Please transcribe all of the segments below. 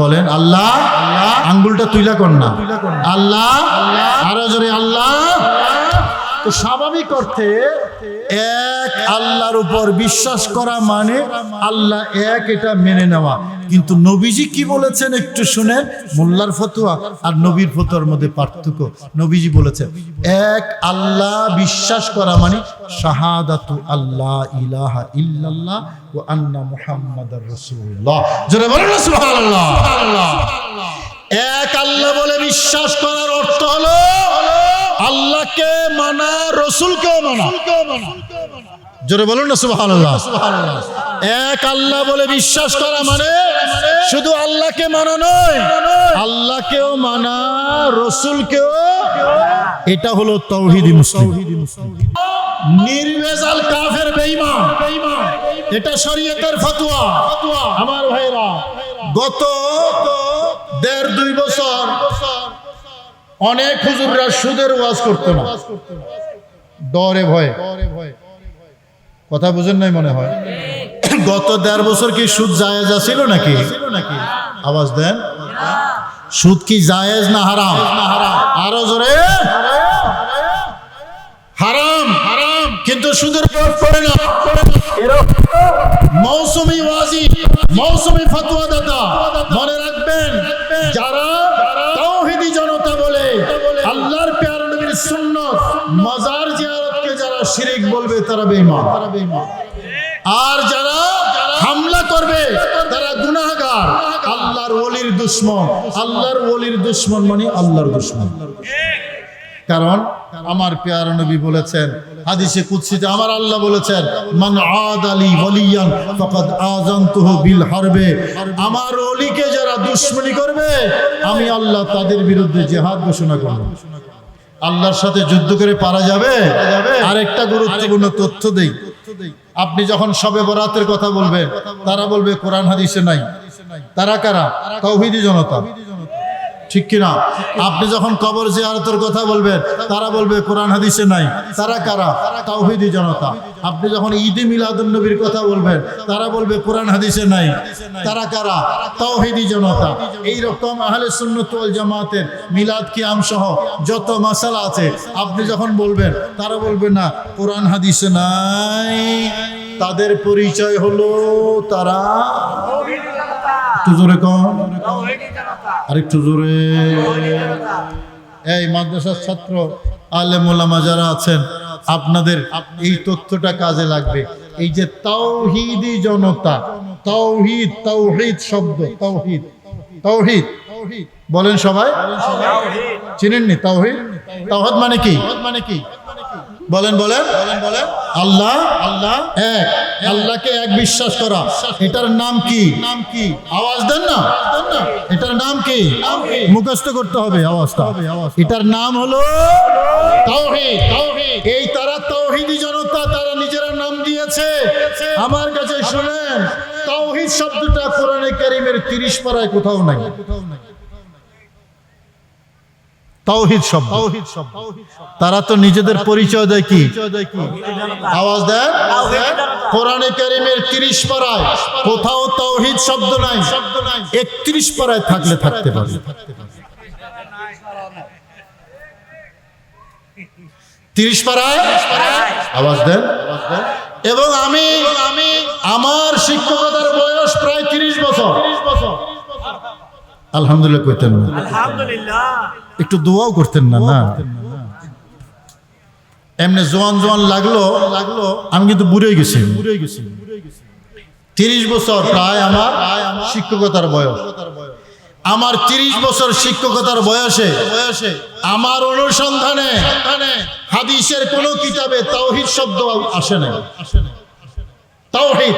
বলেন আল্লাহ, আঙ্গুলটা তুইলা কর না, আল্লাহ, আরো জোরে আল্লাহ। তো স্বাভাবিক অর্থে এক আল্লাহর উপর বিশ্বাস করা মানে আল্লাহ এক, এটা মেনে নেওয়া। কিন্তু নবীজি কি বলেছেন একটু শুনেন। মোল্লার ফতোয়া আর নবীর ফতোয়ার মধ্যে পার্থক্য। নবীজি বলেছেন এক আল্লাহ বিশ্বাস করা মানে শাহাদাতু আল্লাহ ইলাহা ইল্লাল্লাহ ওয়া আন্না মুহাম্মাদার রাসূলুল্লাহ। জোরে বলেন না সুবহানাল্লাহ। এক আল্লাহ বলে বিশ্বাস করার অর্থ হলো আল্লাহকে মানা, রসুলকেও মানা। জোরে বলুন না সুবহানাল্লাহ। এক আল্লাহ বলে বিশ্বাস করা মানে শুধু আল্লাহকে মানা নয়, আল্লাহকেও মানা, রসুলকেও। এটা হলো তাওহীদি মুসলিম। নির্ভেজাল কাফের বেঈমান, এটা শরীয়তের ফতোয়া। আমার ভাইরা, গত 1.5-2 বছর অনেক হুজুররা সুদের ওয়াজ করতো না, ডরে ভয়ে। কথা বুঝেন নাই মনে হয়। গত 1.5 বছর কি সুদ জায়েজ ছিল নাকি? আওয়াজ দেন। সুদ কি জায়েজ না হারাম? আরো জোরে। হারাম। কিন্তু সুদের প্রয়োগ করে না। মৌসুমি ওয়াজি, মৌসুমি ফতোয়া দাতা, মনে রাখবেন যারা তাওহীদি জনতা বলে আল্লাহর প্যারা নবীর সুন্নাত মাজার জিয়ারতকে যারা শিরক বলবে তারা বেঈমান। আর যারা হামলা করবে তারা গুনাহগার, আল্লাহর ওলির দুশমন। আল্লাহর ওলির দুশমন মানে আল্লাহর দুশমন। কারণ আমার প্যারা নবী বলেছেন হাদিসে কুদসিতে, আমার আল্লাহ বলেছেন মান আদালি ওয়ালিয়ান ফাকাদ আযানতুহু বিল হারবে। আমার ওলিকে যারা দুশমনি করবে আমি আল্লাহ তাদের বিরুদ্ধে জিহাদ ঘোষণা করব। আল্লাহর সাথে যুদ্ধ করে পারা যাবে? আরেকটা গুরুত্বপূর্ণ তথ্য দেই। আপনি যখন শবে বরাতের কথা বলবেন তারা বলবে কোরআন হাদিসে নাই। তারা কারা? তাওহীদি জনতা, ঠিক কিনা? আপনি যখন কবর জিয়ারতের কথা বলবেন তারা বলবে কোরআন হাদিসে নাই। তারা কারা? তাওহীদি জনতা। আপনি যখন ঈদে মিলাদুন নবীর কথা বলবেন তারা বলবে কোরআন হাদিসে নাই। তারা কারা? তাওহীদি জনতা। এই রকম আহলে সুন্নাত ওয়াল জামাতের মিলাদ কিয়াম সহ যত মাসালা আছে আপনি যখন বলবেন তারা বলবে না কোরআন হাদিসে নাই। তাদের পরিচয় হলো তারা একটু জোরে কম, আরেকটু জোরে। এই মাদ্রাসার ছাত্র আলেম ওলামা যারা আছেন আপনাদের এই তথ্যটা কাজে লাগবে। এই যে তাওহীদি জনতা, তাওহীদ, তাওহীদ শব্দ, তাওহীদ, তাওহীদ বলেন সবাই। চিনেননি তাওহীদ? তাওহীদ মানে কি? বলেন আল্লাহ, এক, আল্লাহকে এক বিশ্বাস করা। এটার নাম কি? আওয়াজ দেন না। এটার নাম কি? মুখস্থ করতে হবে আওয়াজটা। এটার নাম হলো তাওহীদ। এই তারা তাওহীদি জনতা, তারা নিজেরা নাম দিয়েছে। আমার কাছে শুনেন, তাওহীদ শব্দটা কোরআনে কারীমের 30 পারায় কোথাও নাই। তাওহীদ শব্দ। তারা তো নিজেদের পরিচয় দেয় কি? আওয়াজ দেন। কোরআনে কারীমের 30 পারায় কোথাও তাওহীদ শব্দ নাই। 31 পারায় থাকলে থাকতে পারে। 30 পারায় আওয়াজ দেন। এবং আমি আমার শিক্ষকতার বয়স প্রায় 30 বছর। আলহামদুলিল্লাহ কইতেন না? আলহামদুলিল্লাহ। একটু দোয়াও করতেন না? না, এমনি জোয়ান লাগলো। আমি কিন্তু বুড়ে গেছি। 30 বছর প্রায় আমার শিক্ষকতার বয়স। আমার 30 বছর শিক্ষকতার বয়সে আমার অনুসন্ধানে হাদিসের কোন কিতাবে তাওহীদ শব্দ আসে না। তাওহীদ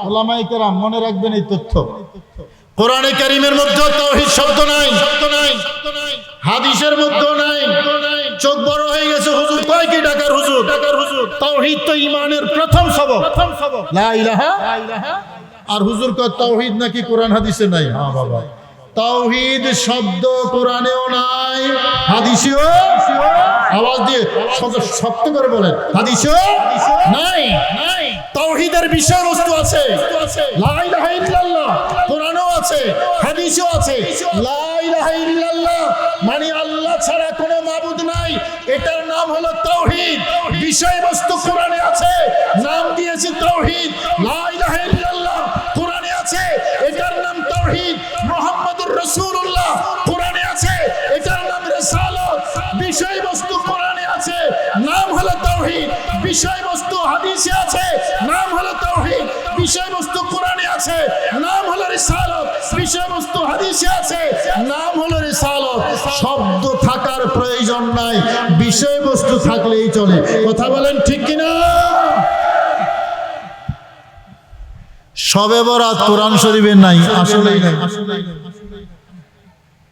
ওলামায়ে কেরাম মনে রাখবেন এই তথ্য। কোরআনে কারীমের মধ্যে তাওহীদ শব্দ নাই, হাদিসের মধ্যে নাই। চোখ বড় হয়ে গেছে, হুজুর কয় কি ঢাকার হুজুর? তাওহীদ তো ঈমানের প্রথম সবক, লা ইলাহা। আর হুজুর কয় তাওহীদ নাকি কোরআন হাদিসে নাই। হ্যাঁ বাবা, তাওহীদ শব্দ কোরআনেও নাই, হাদিসেও। আওয়াজ দিয়ে শক্ত করে বলেন, হাদিসেও নাই। তাওহীদের বিষয়বস্তু আছে, লা ইলাহা ইল্লাল্লাহ কোরআনেও আছে, হাদিসেও আছে। লা ইলাহা ইল্লাল্লাহ মানে আল্লাহ ছাড়া কোনো মাবুদ নাই, এটার নাম হলো তাওহীদ। বিষয়বস্তু কোরআনে আছে, নাম দিয়েছে তাওহীদ। লা ইলাহা ইল্লাল্লাহ কোরআনে আছে, এটার নাম তাওহীদ। মুহাম্মাদুর রাসূলুল্লাহ কোরআনে আছে, এটার নাম রিসালাত। বিষয়বস্তু কোরআনে আছে, নাম হলো তাওহীদ। বিষয়বস্তু হাদিসে আছে, নাম হলো তাওহীদ। বিষয়বস্তু কোরআনে আছে, নাম হলো রিসালাত। বিষয়বস্তু হাদিসে আছে, নাম হলো রিসালাত। শব্দ থাকার প্রয়োজন নাই, বিষয়বস্তু থাকলেই চলে। কথা বলেন ঠিক কিনা? শবে বরাত কোরআন শরীফের নাই, আসলেই নাই,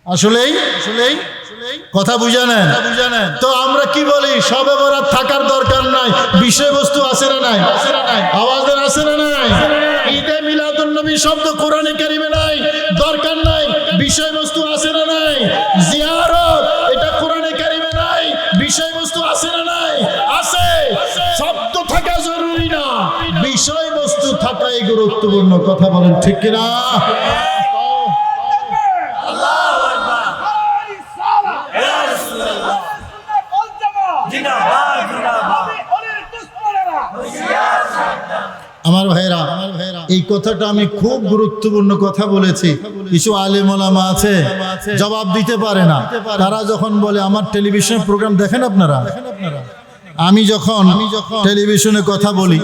আসলেই কথা বুঝে নেন। তো আমরা কি বলি? শবে বরাত থাকার দরকার নাই, বিষয়বস্তু আছে না নাই? আওয়াজের আছে না নাই? ঈদে মিলাদুন নবী শব্দ কোরআনে কারিমে নাই, দরকার নাই, বিষয়বস্তু আছে না নাই? জিয়ারত এটা কোরআনে কারিমে নাই, বিষয়বস্তু আছে না নাই? আছে। শব্দ থাকা জরুরি না, বিষয়বস্তু থাকাই গুরুত্বপূর্ণ। কথা বলেন ঠিক কিনা? আমার ভাইরা, এই কথাটা আমি খুব গুরুত্বপূর্ণ কথা বলেছি। কিছু আলেম ওলামা আছে জবাব দিতে পারে না। তারা যখন বলে আমার টেলিভিশন প্রোগ্রাম দেখেন আপনারা, আমি যখন টেলিভিশনে কথা বলি,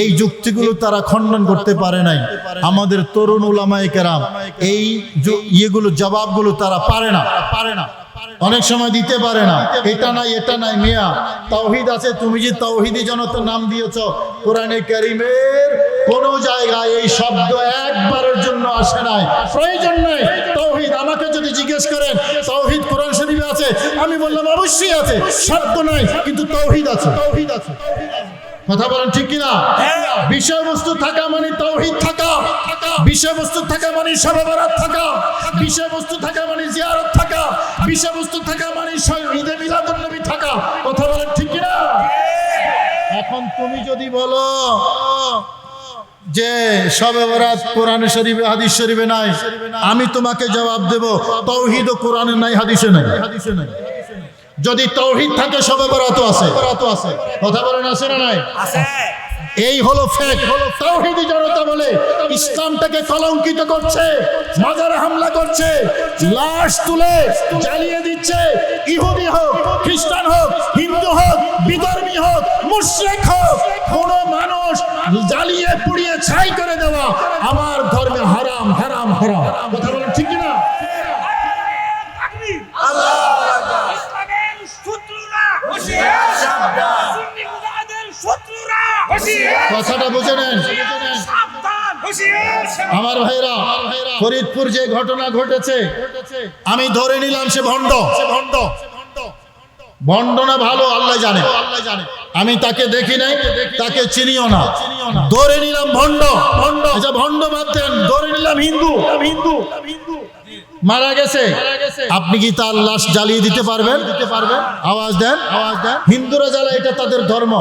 এই যুক্তিগুলো তারা খণ্ডন করতে পারে নাই। আমাদের তরুণ উলামায়ে কেরাম এই ইয়েগুলো জবাবগুলো তারা পারে না। অনেক সময় দিতে পারে না। এটা নাই, এটা নাই। মিয়া তাওহীদ আছে, তুমি যে তাওহীদি জনতার নাম দিয়েছো, কোরআনে কারীমের কোন জায়গায় এই শব্দ একবারের জন্য আসে নাই, প্রয়োজন নাই। তাওহীদ আমাকে যদি জিজ্ঞেস করেন তাওহীদ কোরআন শরীফে আছে, আমি বললাম অবশ্যই আছে, শব্দ নাই কিন্তু তাওহীদ আছে। কথা বলেন ঠিক কিনা? বিষয়বস্তু থাকা মানে তাওহীদ থাকা, বিষয়বস্তু থাকা মানে শবে বরাত থাকা, বিষয়বস্তু থাকা মানে জিয়ারত থাকা, বিষয়বস্তু থাকা মানে ঈদে মিলাদুন নবী থাকা। কথা বলেন ঠিক কিনা? এখন তুমি যদি বলো যে শবে বরাত কোরআন শরীফে হাদিস শরীফে নাই, আমি তোমাকে জবাব দেব তাওহীদ ও কোরআনে নাই, হাদিসে নাই। যদি তাওহীদ থাকে শবে বরাতও আছে। কথা বলেন আছে না নাই? আছে। এই হলো ফ্যাক্ট। তাওহীদি জনতা বলে ইসলামটাকে কলঙ্কিত করছে, মাজারে হামলা করছে, লাশ তুলে জ্বালিয়ে দিচ্ছে। ইহুদি হোক, খ্রিস্টান হোক, হিন্দু হোক, বিধর্মী হোক, মুশরিক হোক, কোন মানুষ জ্বালিয়ে পুড়িয়ে ছাই করে দেওয়া আমার ধর্মে হারাম, হারাম, হারাম। কথা বলেন ঠিক কিনা? আল্লাহু আকবার। ইসলামের শত্রুরা হুঁশিয়ার, সুন্নি মুজাহিদের শত্রুরা হুঁশিয়ার। কথাটা বুঝে নেন, সাবধান, হুঁশিয়ার। আমার ভাইরা, ফরিদপুর যে ঘটনা ঘটেছে, আমি ধরে নিলাম সে ভণ্ড। ভণ্ড না ভালো আল্লাহ জানে। আমি তাকে দেখি নাই, তাকে চিনিও না, ধরে নিলাম ভণ্ড। আচ্ছা ভণ্ড বাদ দেন, ধরে নিলাম হিন্দু। মারা গেছে, আপনি কি তার লাশ জ্বালিয়ে দিতে পারবেন? আওয়াজ দেন। হিন্দুরা জ্বালায়, এটা তাদের ধর্ম,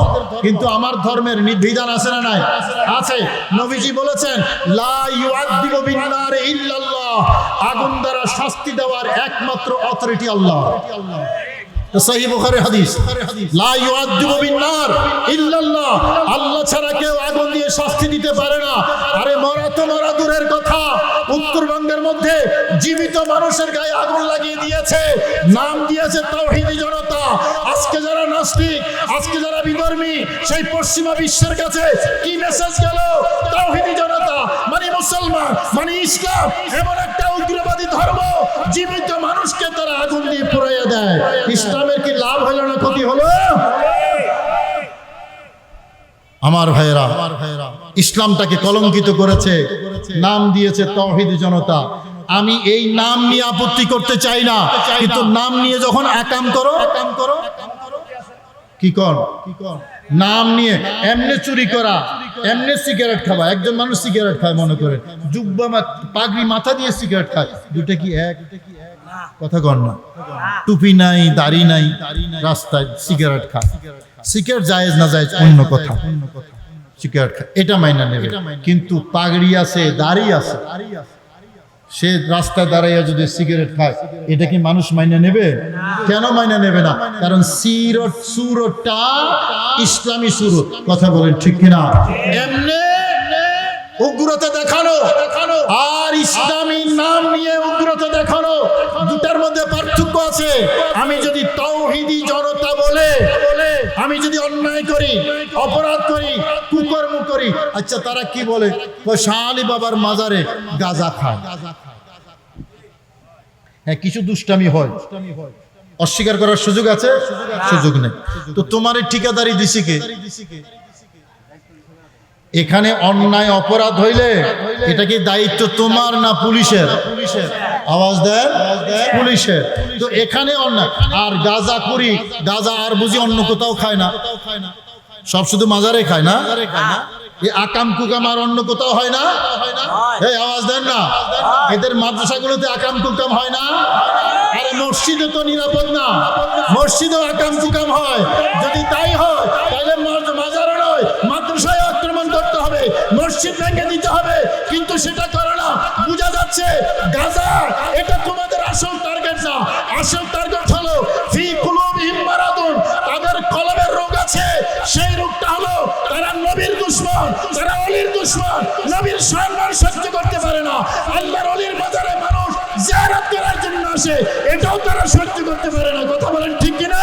কিন্তু আমার ধর্মের বিধান আছে না নাই? আছে। নবীজি বলেছেন লা ইউআযযিবু বিন-নার ইল্লাল্লাহ, আগুন দ্বারা শাস্তি দেওয়ার একমাত্র অথরিটি আল্লাহ। সহিহ বুখারী হাদিস, লা ইউআযযিবু বিন-নার ইল্লাল্লাহ, আল্লাহ ছাড়া কেউ আগুন দিয়ে শাস্তি দিতে পারে না। আরে মরা তো মরা দূরের কথা, উত্তরবঙ্গের মধ্যে জীবিত মানুষের গায়ে আগুন লাগিয়ে দিয়েছে, নাম দিয়েছে তাওহীদি জনতা। আজকে যারা নাস্তিক, আজকে যারা বিধর্মী, সেই পশ্চিমা বিশ্বের কাছে কি মেসেজ গেল? তাওহীদি জনতা মানে মুসলমান, মানে ইসলাম এমন একটা উগ্রবাদী ধর্ম, জীবিত মানুষকে তারা আগুন দিয়ে পুড়িয়ে দেয়। ইসলামের কি লাভ হলো না ক্ষতি হলো? আমার ভাইরা, ইসলামটাকে কলঙ্কিত করেছে, নাম দিয়েছে তাওহীদি জনতা। আমি এই নাম নিয়ে আপত্তি করতে চাই না, কিন্তু নাম নিয়ে যখন একাম করো, কি কর নাম নিয়ে এমনি চুরি করা, এমনি সিগারেট খাওয়া। একজন মানুষ সিগারেট খায় মনে করে, জুব্বা পাগড়ি মাথা দিয়ে সিগারেট খায়, দুটা কি এক? কথা কর না। টুপি নাই, দাড়ি নাই, রাস্তায় সিগারেট খায়। সিগারেট জায়েজ না জায়েজ অন্য কথা, সিগারেট খায়, এটা মাইনা নেবে। কিন্তু পাগড়ি আছে, দাড়ি আছে, সে রাস্তায় দাঁড়াইয়া যদি সিগারেট খায়, এটা কি মানুষ মাইনা নেবে? কেন মাইনা নেবে না? কারণ সিরত সুরতটা ইসলামী সুরত। কথা বলেন ঠিক কিনা? এমনি উগ্রতা দেখানো আর ইসলামী নাম নিয়ে উগ্রতা দেখানো, দুটার মধ্যে পার্থক্য আছে। আমি যদি তাওহীদি জনতা বলে আমি যদি অন্যায় করি, অপরাধ করি, কুকর্ম করি, আচ্ছা তারা কি বলে? শাহ আলী বাবার মাজারে গাঁজা খায়। হ্যাঁ, কিছু দুষ্টামি হয়, অস্বীকার করার সুযোগ আছে? সুযোগ নেই। তো তোমার ঠিকাদারি দিছি কে? এখানে অন্যায় অপরাধ হইলে এটা কি দায়িত্ব তোমার না পুলিশের? আওয়াজ দেন, পুলিশের। তো এখানে অন্যায়। আর গাঁজা করি, গাঁজা আর বুঝি অন্য কোথাও খায় না, সব শুধু মাজারে খায় না? এই আকাম কুকাম আর অন্য কোথাও হয় না? এই আওয়াজ দেন না। এদের মাদ্রাসাগুলোতে আকাম কুকাম হয় না? আরে মসজিদে তো নিরাপদ না, মসজিদেও আকাম কুকাম হয়। যদি তাই হয় তাহলে মাজারও নয়, মাদ্রাসায় আক্রমণ করতে হবে, মসজিদ ভেঙে দিতে হবে। কিন্তু সেটা করে না। বোঝা যাচ্ছে গাজা এটা তোমাদের আসল টার্গেট না। আসল টার্গেট হলো ফি কুলুবিহিম মারাদুন, তাদের কলবের রোগ আছে। সেই রোগটা হলো তারা নবীর দুশমন, তারা ওলির দুশমন। নবীর সম্মান সহ্য করতে পারে না। আল্লাহর ওলির মাজারে মানুষ জিয়ারত করার জন্য আসে, এটাও তারা সহ্য করতে পারে না। কথা বলেন ঠিক কিনা?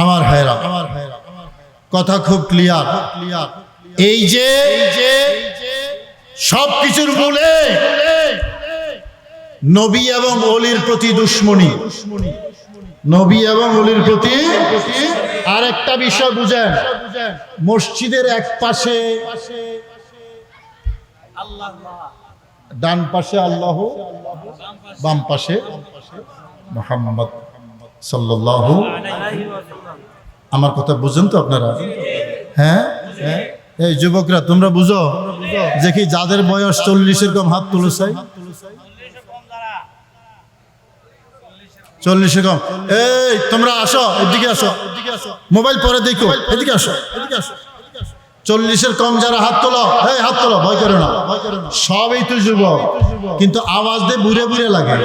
আমার ভাইরা, কথা খুব ক্লিয়ার। এই যে সব কিছুর মূলে নবী এবং ওলির প্রতি দুশ্মনী, নবী এবং ওলির প্রতি। আরেকটা বিষয় বুঝেন, মসজিদের এক পাশে ডান পাশে আল্লাহ, বাম পাশে মুহাম্মদ সাল্লাল্লাহু। আমার কথা বুঝেন তো আপনারা? হ্যাঁ, এই যুবকরা তোমরা বুঝো যে কি যাদের বয়স 40-এর কম হাত তুলো চাই, 40-এর কম। এই তোমরা আসো, এদিকে আসো, মোবাইল পরে দেখো, এদিকে আসো, 40-এর কম যারা হাত তোলো, এই হাত তোলো, ভয় করো না। সবই তো যুবক, কিন্তু আওয়াজ দিয়ে বুড়ে বুড়ে লাগে।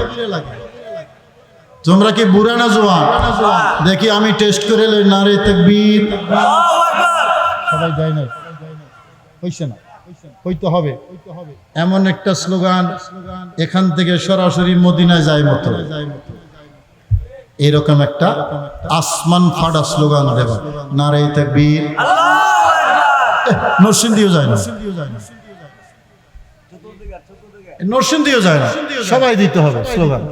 তোমরা কি বুড়া না জোয়ান? দেখি আমি টেস্ট করে লই। নারে তাকবীর। সবাই যায় না, হইছে না, হইতে হবে। এমন একটা স্লোগান এখান থেকে সরাসরি মদিনায় যায় মতো, এরকম একটা আসমান ফাটা স্লোগান দেবা। নারে তাকবীর। নরসিংদীও যায় না, নরসিংদীও যায় না, সবাই দিতে হবে স্লোগান,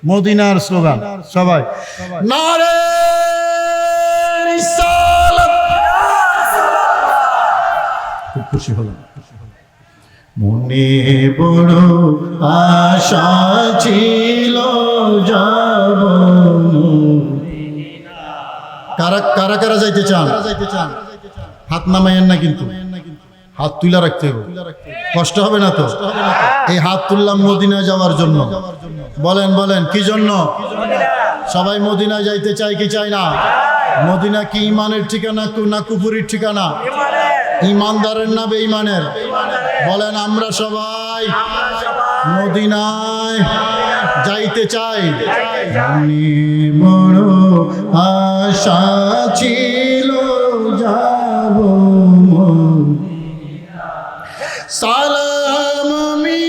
মদিনার স্লোগান সবাই। নারে রিসালাত। খুব খুশি হলাম। মনে বড় আশা ছিল যাব। কারা কারা কারা যাইতে চান? হাত নামাইয়েন না, কিন্তু হাত তুলে রাখতে হবে। কষ্ট হবে না তো? এই হাত তুললাম মদিনায় যাওয়ার জন্য। বলেন বলেন কি জন্য? সবাই মদিনায় যাইতে চায় কি চায় না? মদিনা কি ইমানের ঠিকানা না কুফুরির ঠিকানা? ইমানদারের না বেঈমানের? বলেন আমরা সবাই মদিনায় যাইতে চাই। বড় আশা ছিল যাব। সালাম আমি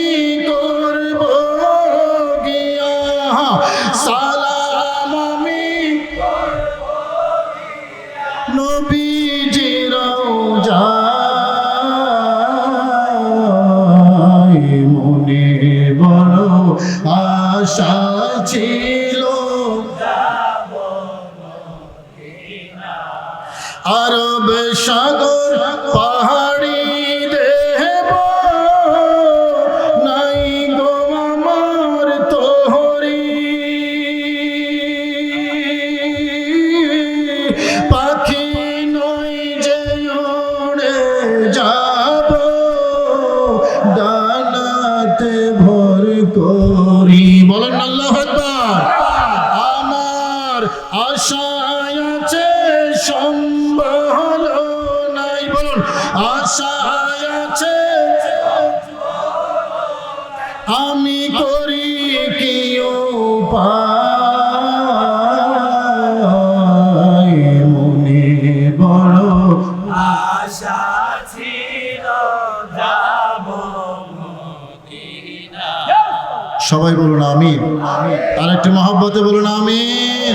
করব গিয়া, সালাম আমি নবীজির রওজায়। মনে বড় আশা ছিল আরব সাগর পাহাড়ি দেব, নাই গো আমার তোহরি। পাখি নই যে উড়ে যাব, করি। বলেন আল্লাহু আকবার। আমার আশায় আছে সম্বল নাই, বলুন আশায় আছে আমি করি কি উপায়, মনে বড় আশা ছিল যাব মদিনা। সবাই বলুন আমিন। আর একটু মহব্বতে বলুন আমিন।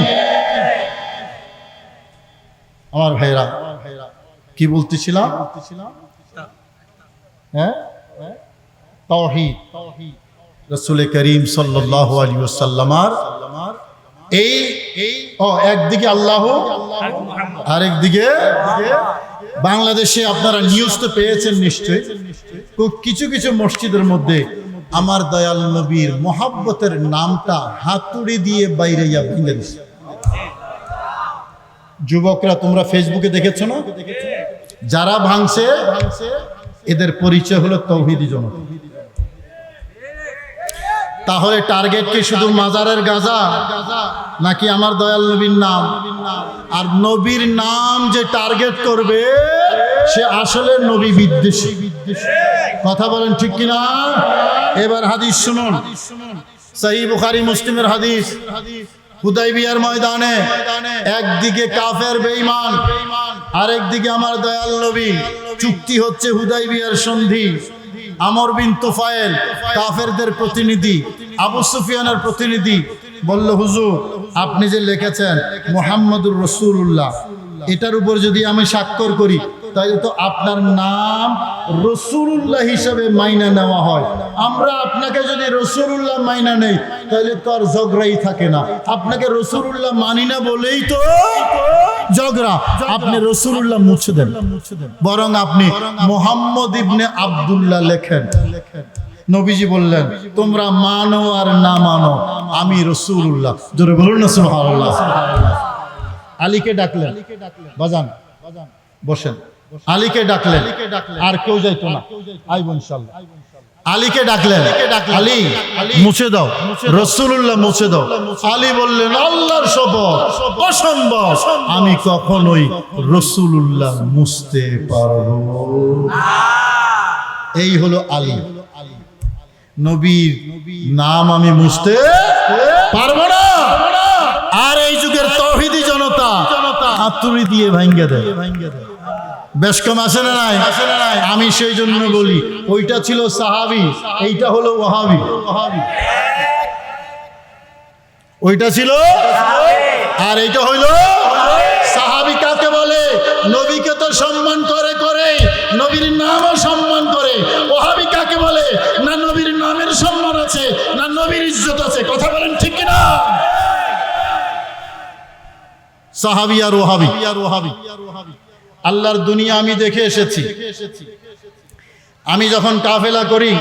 আমার ভাইরা কি বলতেছিলাম? হ্যাঁ, তাওহীদ। রাসূল করিম সাল্লাল্লাহু আলাইহি ওয়াসাল্লামার এই একদিকে আল্লাহ, আরেকদিকে বাংলাদেশে আপনারা নিউজ তো পেয়েছেন নিশ্চয়ই, কিছু কিছু মসজিদের মধ্যে আমার দয়াল নবীর মোহাব্বতের নামটা হাতুড়ি দিয়ে বাইরে ভেঙে দিচ্ছে। যুবকরা তোমরা ফেসবুকে দেখেছো না? যারা ভাঙছে এদের পরিচয় হলো তাওহীদি জনতা। তাহলে টার্গেট কি শুধু মাজারের গাজা নাকি আমার দয়াল নবীর নাম? আর নবীর নাম যে টার্গেট করবে সে আসলে নবী বিদ্বেষী। কথা বলেন ঠিক কিনা? এবার হাদিস শুনুন, সহিহ বুখারী মুসলিমের হাদিস। হুদাইবিয়ার ময়দানে একদিকে কাফের বেঈমান, আরেকদিকে আমার দয়াল নবী। চুক্তি হচ্ছে হুদাইবিয়ার সন্ধি। আমর বিন তুফাইল কাফেরদের প্রতিনিধি, আবু সুফিয়ানের প্রতিনিধি বলল, হুজুর আপনি যে লিখেছেন মুহাম্মদুর রাসূলুল্লাহ, এটার উপর যদি আমি স্বাক্ষর করি তাহলে তো আপনার নাম রাসূলুল্লাহ হিসেবে মাইনা নেওয়া হয়। আমরা আপনাকে যদি রাসূলুল্লাহ মাইনা নেই তাহলে তো আর ঝগড়াই থাকে না। আপনাকে রাসূলুল্লাহ মানি না বলেই তো ঝগড়া। আপনি রাসূলুল্লাহ মুছে দেন, বরং আপনি মুহাম্মদ ইবনে আব্দুল্লাহ লেখেন। নবীজি বললেন, তোমরা মানো আর না মানো আমি রাসূলুল্লাহ। জোরে বলুন না সুবহানাল্লাহ। আলীকে ডাকলেন, বাজান বসেন। আলীকে ডাকলেন, আর কেউ যাইতো না, আইব ইনশাআল্লাহ। আলীকে ডাকলেন, আলী মুছে দাও, রাসূলুল্লাহ মুছে দাও। আলী বললেন, আল্লাহর শপথ অসম্ভব, আমি কখনোই রাসূলুল্লাহ মুছতে পারবো না। এই হলো আলী। নবীর নাম আমি মুছতে পারবো না। আর এই যুগের তাওহীদি জনতা হাতুড়ি দিয়ে ভাঙ্গে দেয়। বেশ কম আসে না নাই? আমি সেই জন্য বলি, ওইটা ছিল সাহাবী, এইটা হলো ওয়াহাবি। ওইটা ছিল আর এইটা হইল সাহাবী। কাকে বলে? নবীকে তো সম্মান করে করে নবীর নামও সম্মান করে। ওয়াহাবি কাকে বলে? না নবীর নামের সম্মান আছে, না নবীর ইজ্জত আছে। কথা বলেন ঠিক কিনা? সাহাবী আর ওয়াহাবি। আল্লাহর দুনিয়া আমি দেখে এসেছি। আমি যখন কাফেলা করি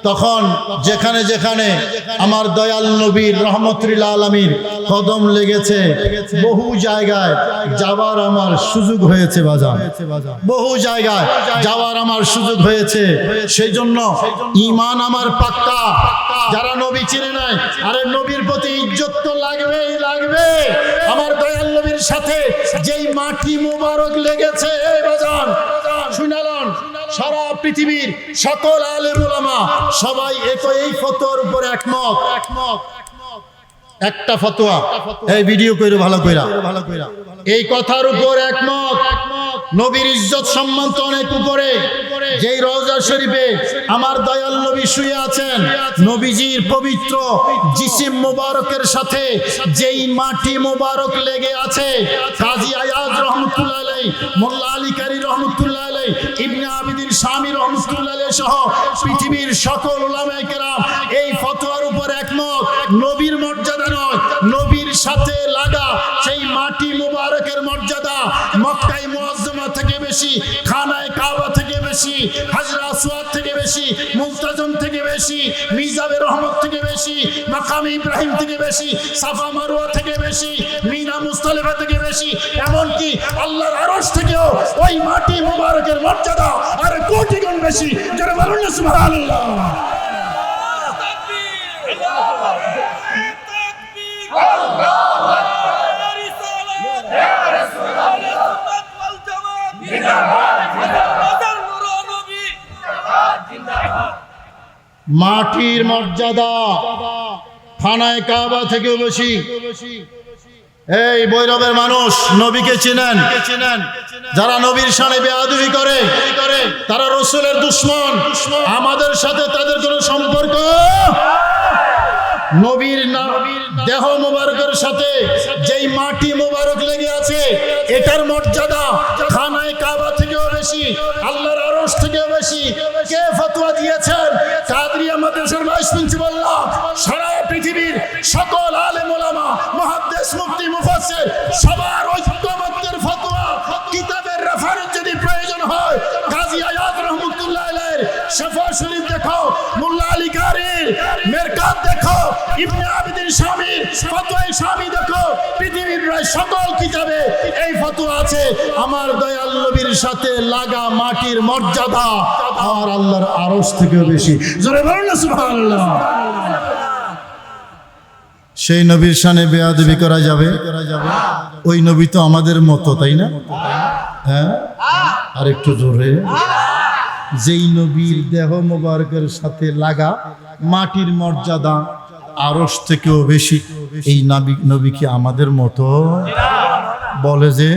তখন যেখানে যেখানে আমার দয়াল নবীর রহমতুল আলামিন কদম লেগেছে, বহু জায়গায় যাওয়ার আমার সুযোগ হয়েছে বাজান। বহু জায়গায় যাওয়ার আমার সুযোগ হয়েছে। সেই জন্য ঈমান আমার পাক্কা। যারা নবী চিনে নাই, আরে নবীর প্রতি ইজ্জত তো লাগবেই লাগবে। আমার দয়াল নবীর সাথে যেই মাটি মুবারক লেগেছে বাজান, শুনালেন সারা পৃথিবীর সকল আলেম উলামা সবাই এই ফতোয়ার উপর একমত। একটা ফতোয়া, এই ভিডিও কইরো ভালো কইরা, এই কথার উপর একমত। নবীর ইজ্জত সম্মান তো অনেক উপরে। যেই রওজা শরীফে আমার দয়াল নবী শুয়ে আছেন, নবীজির পবিত্র জিসিম মুবারকের সাথে যেই মাটি মুবারক লেগে আছে, কাজী আয়াজ রহমাতুল্লাহ আলাইহি, মোল্লা আলী কারি রহমাতুল্লাহ আলাইহি, ইবনে আবিদিন শামী রহমাতুল্লাহ আলাইহি সহ পৃথিবীর সকল উলামায়ে কেরাম এই ফতোয়ার উপর একমত। নবীর মর্যাদা নয়, নবীর সাথে লাগা সেই মাটি মুবারকের মর্যাদা মক্কায়ে মুআজ্জামা থেকে বেশি, খানায়ে কাবা থেকে বেশি, হাজরা আসওয়াদ থেকে বেশি, মুলতাজম থেকে বেশি, মিজাবে রহমত থেকে বেশি, মাকামে ইব্রাহিম থেকে বেশি, সাফা মারওয়া থেকে বেশি, মিনা মুজদালিফা থেকে বেশি, এমনকি আল্লাহর আরশ থেকেও ওই মাটি মুবারকের মর্যাদা আর কোটি গুণ বেশি। যারা বলুন না সুবহানাল্লাহ। মাটির মর্যাদা খানায় কাবা থেকে বেশি। এই ভৈরবের মানুষ নবীকে চেনেন, যারা নবীর শানে বেয়াদবি করে তারা রসুলের দুশমন। আমাদের সাথে তাদের কোনো সম্পর্ক। নবীর দেহ মোবারকের সাথে যেই মাটি মোবারক লেগে আছে এটার মর্যাদা খানায় কাবা থেকেও বেশি, আল্লাহর আরশ থেকেও বেশি। কে ফতোয়া দিয়েছেন? কাদরিয়া মাদ্রাসার ভাইস প্রিন্সিপাল্লাহ। সারা পৃথিবীর সকল আলেম ওলামা, মুহাদ্দিস, মুফতি, মুফাসসির সবার ঐক্যমত্যের ফতোয়া। কিতাবের রেফারেন্স যদি প্রয়োজন হয় কাজী আয়াত রহমাতুল্লাহ আলাইহির শাফা শরীফ দেখো, মোল্লা আলী কারির মেরকাত দেখো, ইবনে আবিদিন শামীর ফতোয়ায়ে শামী দেখো। পৃথিবীর প্রায় সকল কিতাবে এই ফতোয়া আছে। আমার দয়াল নবীর সাথে লাগা মাটির মর্যাদা আমার আল্লাহর আরশ থেকেও বেশি। জোরে বলুন না সুবহানাল্লাহ। সেই নবীর শানে বেয়াদবি করা যাবে? ওই নবী তো আমাদের মতো, তাই না? হ্যাঁ, আর একটু জোরে। যেই নবীর দেহ মোবারকের সাথে লাগা মাটির মর্যাদা আরশ থেকেও বেশি, এই নবী কি আমাদের মতো? বলে যে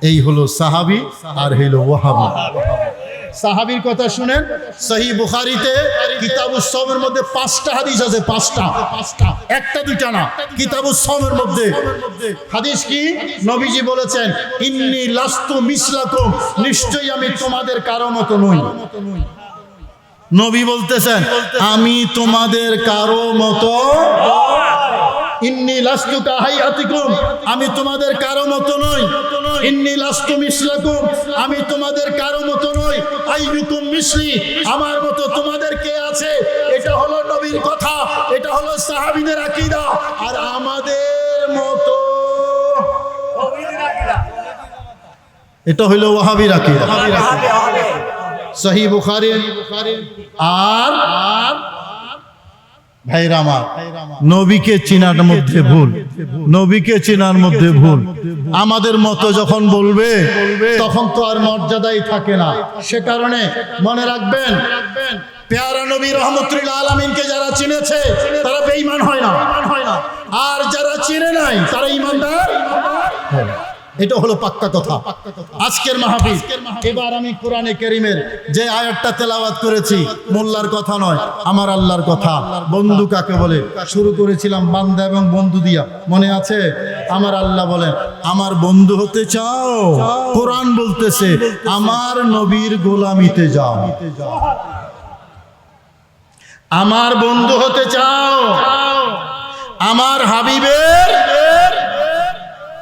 এই হলো সাহাবী আর হলো ওয়াহাবী। সাহাবীর কথা শুনেন, সহিহ বুখারীতে কিতাবুস সাওমের মধ্যে 5টা হাদিস আছে। 5টা, একটা দুইটা না। কিতাবুস সাওমের মধ্যে হাদিস কি? নবীজি বলেছেন, ইন্নী লাস্তু মিসলাকুম, নিশ্চয়ই আমি তোমাদের কারো মতো নই। নবী বলতেছেন আমি তোমাদের কারো মতো। ইন্নী লাস্তু কাহাইয়াতিকুম, আমি তোমাদের কারো মতো নই। ইন্নী লাস্তু মিসলাকুম, আমি তোমাদের কারো মতো নই। আইয়ুকুম মিসলি, আমার মতো তোমাদের কে আছে? এটা হলো নবীর কথা, এটা হলো সাহাবীদের আকীদা। আর আমাদের মতো এটা হলো ওয়াহাবীর আকীদা। সহিহ বুখারী। আর ভাইরা আমার, নবীকে চিনার মধ্যে ভুল, নবীকে চিনার মধ্যে ভুল। আমাদের মতো যখন বলবে তখন তো আর মর্যাদাই থাকে না। সে কারণে মনে রাখবেন, পেয়ারা নবী রহমতুল আলামিনকে যারা চিনেছে তারা বেঈমান হয় না, আর যারা চিনে নাই তারা ঈমানদার। এটা হলো পাক্কা কথা। আজকের মাহফিল, এবার আমি কোরআনে কারীমের যে আয়াতটা তেলাওয়াত করেছি, মোল্লার কথা নয়, আমার আল্লাহর কথা। বন্ধু কাকে বলে? শুরু করেছিলাম বান্দা এবং বন্ধু দিয়া, মনে আছে? আমার আল্লাহ বলেন, আমার বন্ধু হতে চাও? কোরআন বলতেছে আমার নবীর গোলামিতে যাও। আমার বন্ধু হতে চাও? আমার হাবিবের,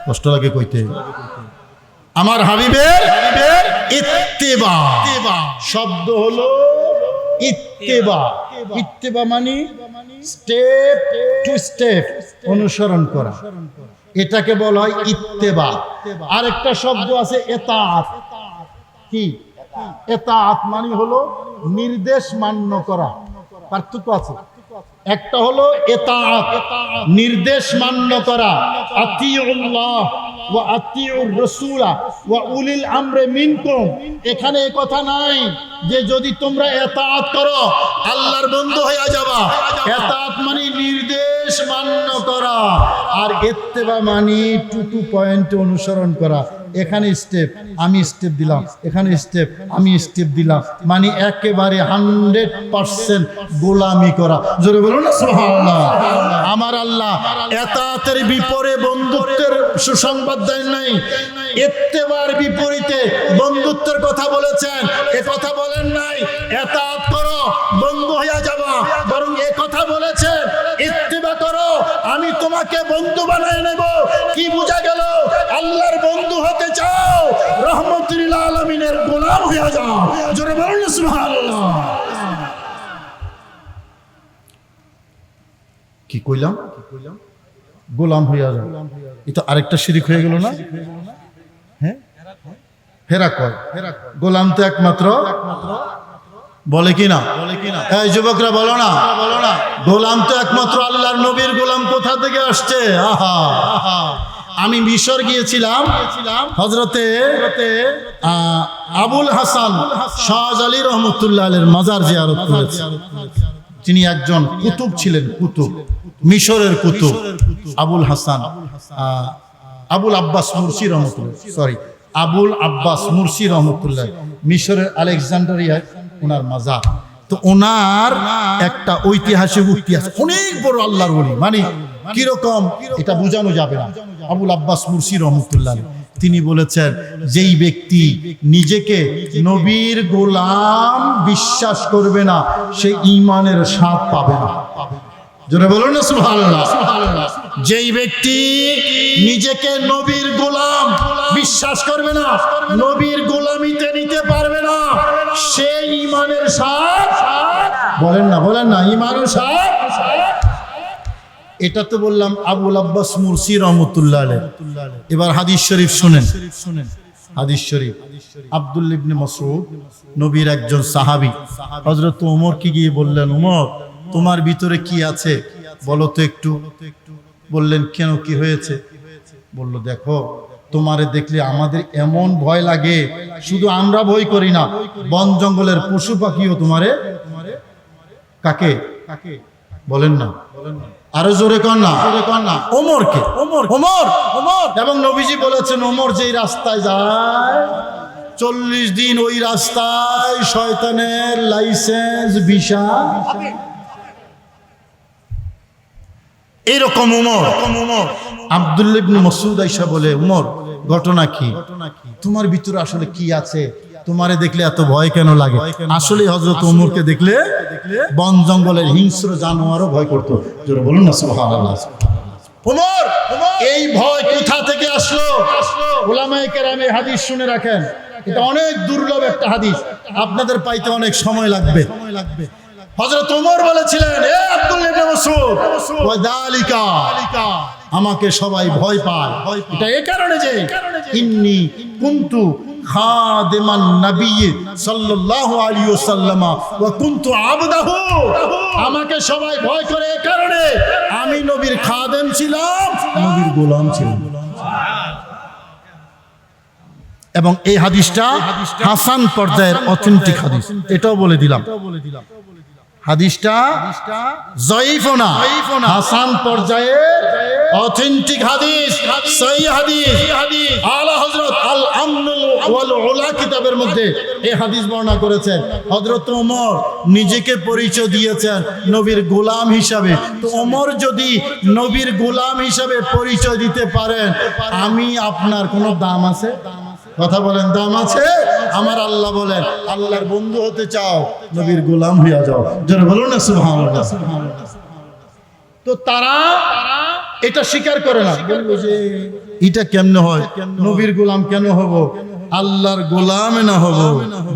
কষ্ট লাগে কইতে, আমার হাবিবের ইত্তেবা। শব্দ হলো ইত্তেবা। ইত্তেবা মানে স্টেপ টু স্টেপ অনুসরণ করা, এটাকে বলা হয় ইত্তেবা। আরেকটা শব্দ আছে ইতাআত। কি? ইতাআত মানে হলো নির্দেশ মান্য করা। পার্থক্য আছে। একটা হলো ইতাআত, নির্দেশ মান্য করা, আতিউল্লাহ ওয়া আতিউর রাসূল ওয়া উলিল আমরি মিনকুম। এখানে এই কথা নাই যে যদি তোমরা ইতাআত করো আল্লাহর বন্ধু হয়ে যাবা। ইতাআত মানে নির্দেশ মান্য করা, আর ইত্তেবা মানে টু পয়েন্ট অনুসরণ করা। এখানে স্টেপ, আমি স্টেপ দিলাম, এখানে স্টেপ, আমি স্টেপ দিলাম, মানে একেবারে 100% গোলামি করা। জোরে বলুন না সুবহানাল্লাহ। আমার আল্লাহ ইতাআতের বিপরীতে বন্ধুত্বের সুসংবাদ দেন নাই, ইত্তেবার বিপরীতে বন্ধুত্বের কথা বলেছেন। এ কথা বলেন নাই ইতাআত করো বন্ধু হয়ে যাবা, বরং এ কথা বলেছেন ইত্তেবা করো আমি তোমাকে বন্ধু বানায় নেব। কি বোঝা গেল? আল্লাহর বন্ধু হতে চাও, রহমতুল আলামিনের গোলাম হয়ে যাও। জোরে বলুন সুবহানাল্লাহ। কি কইলাম? গোলাম হয়ে যাও, এটা আরেকটা শিরক হয়ে গেল না? হ্যাঁ, ফেরা কয়। গোলাম তো একমাত্র বলে কি না? এই যুবকরা বলো না, গোলাম তো একমাত্র আল্লাহর নবীর গোলাম কোথা থেকে আসছে? আহা, আমি মিশর গিয়েছিলাম, হযরতে আবুল হাসান শাহজালি রহমতুল্লাহ আলাইহির মাজার জিয়ারত করেছি। তিনি একজন কুতুব ছিলেন, কুতুব, মিশরের কুতুব আবুল হাসান আবুল আব্বাস মুরসি রহমতুল্লাহ, আবুল আব্বাস মুরসি রহমতুল্লাহ, মিশরের আলেকজান্ডারিয়ায় ওনার মাজার। তো ওনার একটা ঐতিহাসিক উক্তি আছে, অনেক বড় আল্লাহর ওলি, মানে কিরকম এটা বোঝানো যাবে না। আবুল আব্বাস মুরসি রহমতুল্লাহ তিনি বলেছেন, যেই ব্যক্তি নিজেকে নবীর গোলাম বিশ্বাস করবে না, সে ঈমানের স্বাদ পাবে না। জোরে বলুন না সুবহানাল্লাহ। যেই ব্যক্তি নিজেকে নবীর গোলাম বিশ্বাস করবে না, নবীর গোলামিতে নিতে পারবে না, সে ঈমানের স্বাদ বলেন না ঈমানের স্বাদ। এটা তো বললাম আবুল আব্বাস মুরসি রহমতুল্লাহ আলাইহি। এবার হাদিস শরীফ শুনেন, হাদিস শরীফ। আব্দুল্লাহ ইবনে মাসউদ নবীর একজন সাহাবী, হযরত ওমর কি গিয়ে বললেন, ওমর তোমার ভিতরে কি আছে বলো তো একটু। বললেন, কেন, কি হয়েছে? বলল, দেখো তোমারে দেখলে আমাদের এমন ভয় লাগে, শুধু আমরা ভয় করি না, বন জঙ্গলের পশু পাখিও তোমারে। কাকে বলেন না, আরো জোরে কর না, ওমরকে। ওমর এবং নবীজি বলেছেন, ওমর যেই রাস্তায় যায় 40 দিন ওই রাস্তায় শয়তানের লাইসেন্স ভিসা। এরকম ওমর। আব্দুল্লাহ ইবনে মাসউদ আয়েশা বলে, ওমর ঘটনা কি? তোমার ভিতরে আসলে কি আছে? তোমারে দেখলে এত ভয় কেন লাগে? আসলে হযরত ওমরকে দেখলে বন জঙ্গলের হিংস্র জানোয়ারও ভয় করতো। জোরে বলুন না সুবহানাল্লাহ। ওমর এই ভয় কোথা থেকে আসলো? উলামায়ে কেরাম এই হাদিস শুনে রাখেন, এটা অনেক দুর্লভ একটা হাদিস, আপনাদের পাইতে অনেক সময় লাগবে। হযরত ওমর বলেছিলেন, এ আব্দুল্লাহ ইবনে মাসউদ, ওয়াদালিকা, আমাকে সবাই ভয় পায়, এটা এই কারণে যে ইন্নী কুনতু খাদিমান নবী সাল্লাল্লাহু আলাইহি ওয়াসাল্লাম ওয়া কুনতু আবদাহু, আমাকে সবাই ভয় করে এই কারণে আমি নবীর খাদেম ছিলাম, নবীর গোলাম ছিলাম। এবং এই হাদিসটা হাসান পর্যায়ের অথেন্টিক হাদিস, এটাও বলে দিলাম। হাদিসটা জয়ীফও না, হাসান পর্যায়ের অথেন্টিক হাদিস, সহিহ হাদিস। আলা হযরত আল আমনুল ওয়াল উলা কিতাবের মধ্যে এই হাদিস বর্ণনা করেছেন। হযরত ওমর নিজেকে পরিচয় দিয়েছেন নবীর গোলাম হিসাবে। তো ওমর যদি নবীর গোলাম হিসাবে পরিচয় দিতে পারেন, আমি আপনার কোনো দাম আছে? কথা বলেন, দাম আছে? আমার আল্লাহ বলেন, আল্লাহর বন্ধু হতে চাও, নবীর গোলাম হইয়া যাও। যারা বলো না সুবহানাল্লাহ। তো তারা এটা স্বীকার করে না, বলবো যে এটা কেমনে হয়, নবীর গোলাম কেন হব? আল্লাহর গোলাম না হব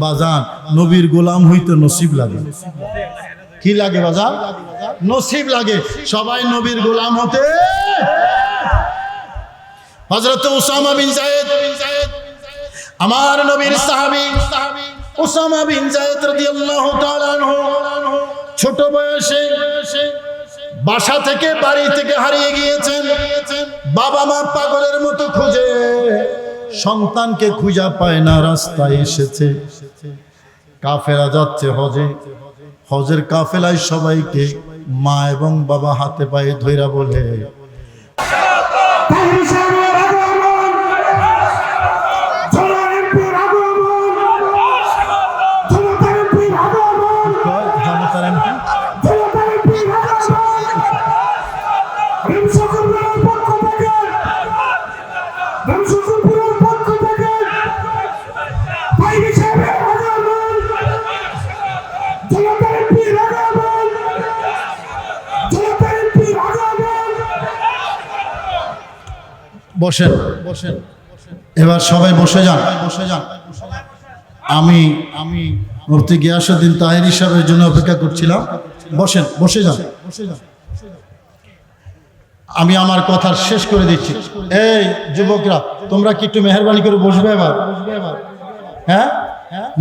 বাজান, নবীর গোলাম হইতে নসিব লাগে। কি লাগে বাজান? নসিব লাগে। সবাই নবীর গোলাম হতে। হযরত উসামা বিন যায়েদ, আমার নবীর সাহাবী উসামা বিন যায়েদ রাদিয়াল্লাহু তাআলা আনহু ছোট বয়সে বাসা থেকে, বাড়ি থেকে হারিয়ে গিয়েছেন। বাবা মা পাগলের মতো খুঁজে, সন্তানকে খুঁজে পায় না, রাস্তায় এসেছে। কাফেলা যাচ্ছে হজে, হজের কাফেলায় সবাইকে মা এবং বাবা হাতে পায়ে ধইরা বলে, বসেন বসেন, এবার সবাই বসে যান। আমি মুফতি গিয়াসউদ্দিন তাহেরী সাহেবের জন্য অপেক্ষা করছিলাম। বসেন, বসে যান। আমি আমার কথা শেষ করে দিচ্ছি। এই যুবকরা, তোমরা কি একটু মেহেরবানি করে বসবে এবার? হ্যাঁ,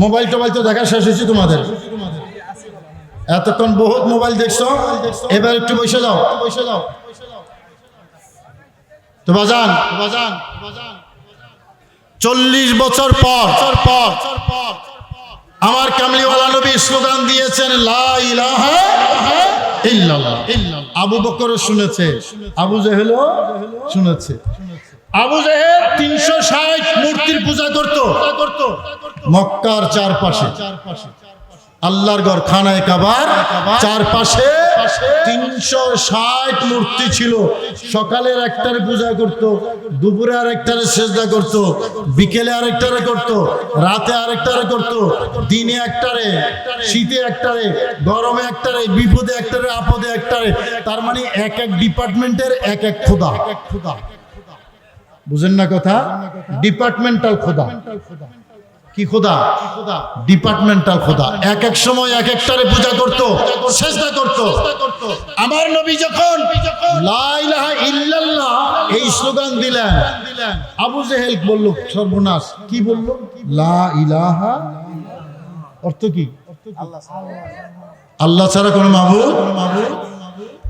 মোবাইল টোবাইল তো দেখা শেষ হয়েছে তোমাদের। এতক্ষণ বহুত মোবাইল দেখছো, এবার একটু বসে যাও। তো বাজান 40 বছর পর আমার কামলিওয়ালা নবী স্লোগান দিয়েছেন লা ইলাহা ইল্লাল্লাহ। আবু বকর শুনেছে, আবু জেহেলও শুনেছে। আবু জেহেল 360 মূর্তির পূজা করত মক্কার চারপাশে। আল্লাহর ঘর খানায়ে কাবার চারপাশে 360 মূর্তি ছিল। সকালের একটারে পূজা করত, দুপুরে আরেকটারে সেজদা করত, বিকেলে আরেকটারে করত, রাতে আরেকটারে করত, দিনে একটারে, শীতে একটারে, গরমে একটারে, বিপদে একটারে, আপদে একটারে। তার মানে এক এক ডিপার্টমেন্টের এক এক খোদা। বুঝেন না কথা? ডিপার্টমেন্টাল খোদা। কি খোদা? ডিপার্টমেন্টাল খোদা। এক এক সময় এক একটারে পূজা করত, সেজদা করত। আমার নবী যখন লা ইলাহা ইল্লাল্লাহ এই স্লোগান দিলেন, আবু জেহেল বলল সর্বনাশ। কি বলল? লা ইলাহা অর্থ কি? আল্লাহ ছাড়া কোনো মাবুদ।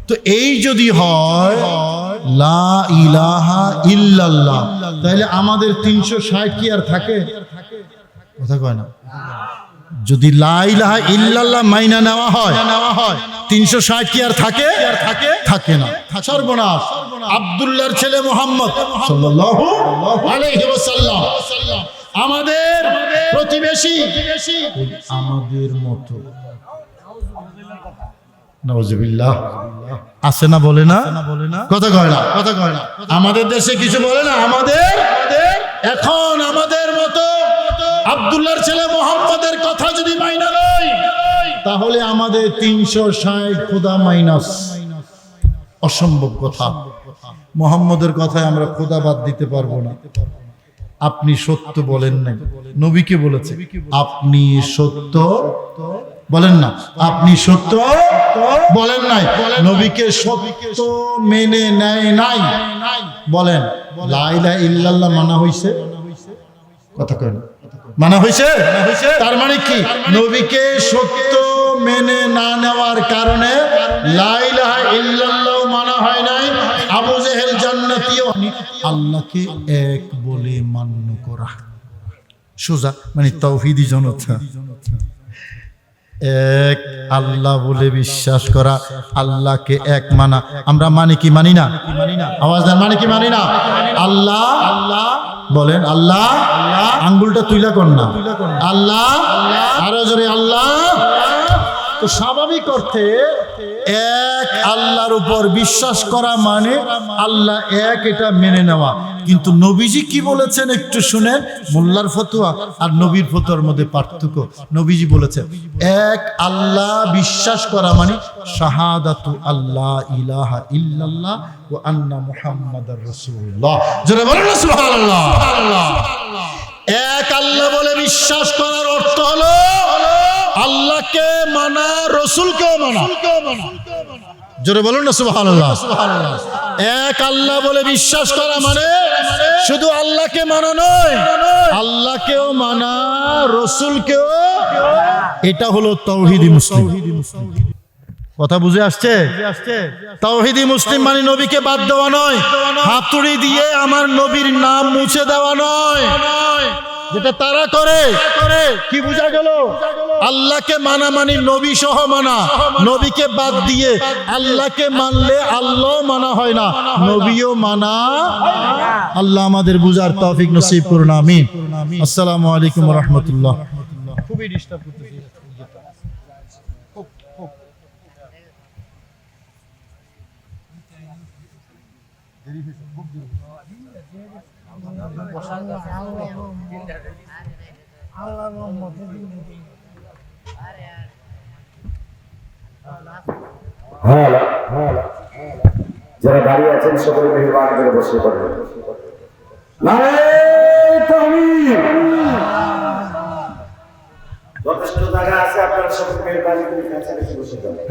তো এই যদি হয় লা ইলাহা ইল্লাল্লাহ, তাহলে আমাদের 360 কি আর থাকে? কথা কয় না। যদি লা ইলাহা ইল্লাল্লাহ মাইনা নেওয়া হয় 360 কি আর থাকে? থাকে না। সর্বনাশ। আব্দুল্লাহর ছেলে মুহাম্মদ সাল্লাল্লাহু আলাইহি ওয়াসাল্লাম আমাদের প্রতিবেশী, আমাদের মতো। নাউজুবিল্লাহ। আছে না? বলে না? কথা কয় না। আমাদের দেশে কিছু বলে না। আমাদের এখন আমাদের মতো আব্দুল্লাহর ছেলে মোহাম্মদের কথা যদি মাইনা লই, তাহলে আমাদের 360 খোদা মাইনাস। অসম্ভব কথা। মোহাম্মদের কথায় আমরা খোদা বাদ দিতে পারবো না। আপনি সত্য বলেন নাই, নবীকে বলেছে আপনি সত্য বলেন না, আপনি সত্য বলেন নাই, নবীকে সত্য মেনে নেয় নাই। বলেন লা ইলাহা ইল্লাল্লাহ মানা হইছে? কথা কয় না। মানা হইছে? তার মানে কি? নবীকে সত্য মেনে না নেওয়ার কারণে লা ইলাহা ইল্লাল্লাহ মানা হয় নাই। আবু জেহেল জান্নাতীও আল্লাহকে এক বলে মান্য করা সোজা, মানে তাওহীদি জনতা। এক আল্লাহ বলে বিশ্বাস করা, আল্লাহকে এক মানা। আমরা মানি কি মানি না? আওয়াজ দেন, মানি কি মানি না? আল্লাহ বলেন, আল্লাহ। আঙ্গুলটা তুইলা কর না, আল্লাহ। আরো জোরে আল্লাহ। তো স্বাভাবিক অর্থে এক আল্লাহর উপর বিশ্বাস করা মানে আল্লাহ এক, এটা মেনে নেওয়া। কিন্তু নবীজি কি বলেছেন একটু শুনেন। মোল্লার ফতোয়া আর নবীর ফতোয়ার মধ্যে পার্থক্য। নবীজি বলেছেন এক আল্লাহ বিশ্বাস করা মানে শাহাদাতু আল্লাহ ইলাহা ইল্লাল্লাহ ওয়া আন্না মুহাম্মাদার রাসূলুল্লাহ। জোরে বলেন না সুবহানাল্লাহ। এক আল্লাহ বলে বিশ্বাস করার অর্থ হলো আল্লাহকে মানা, রসুলকেও মানা। জোরে বলুন না সুবহানাল্লাহ। এক আল্লাহ বলে বিশ্বাস করা মানে শুধু আল্লাহকে মানা নয়, আল্লাহকেও মানা, রসুলকেও। এটা হলো তাওহীদি মুসলিম। কথা বুঝে আসছে? তাওহীদি মুসলিম মানে নবীকে বাদ দেওয়া নয়, হাতুড়ি দিয়ে আমার নবীর নাম মুছে দেওয়া নয়, যেটা তারা করে। কি বুঝা গেল? আল্লাহকে মানা মানে নবী সহ মানা। নবীকে বাদ দিয়ে আল্লাহকে মানলে আল্লাহ মানা হয় না, নবীও মানা। আল্লাহ আমাদের বুঝার তৌফিক নসিব করুন, আমিন। আসসালামু আলাইকুম ওয়া রাহমাতুল্লাহ। খুবই ডিস্টার্ব করতেছি। যারা দাঁড়িয়ে আছেন সকলে মেহরবানি করে বসে পড়বেন। নারায়ে তাকবীর। যথেষ্ট জায়গা আছে, আপনারা সকলে মেহরবানি করে কাছে বসে পড়বেন।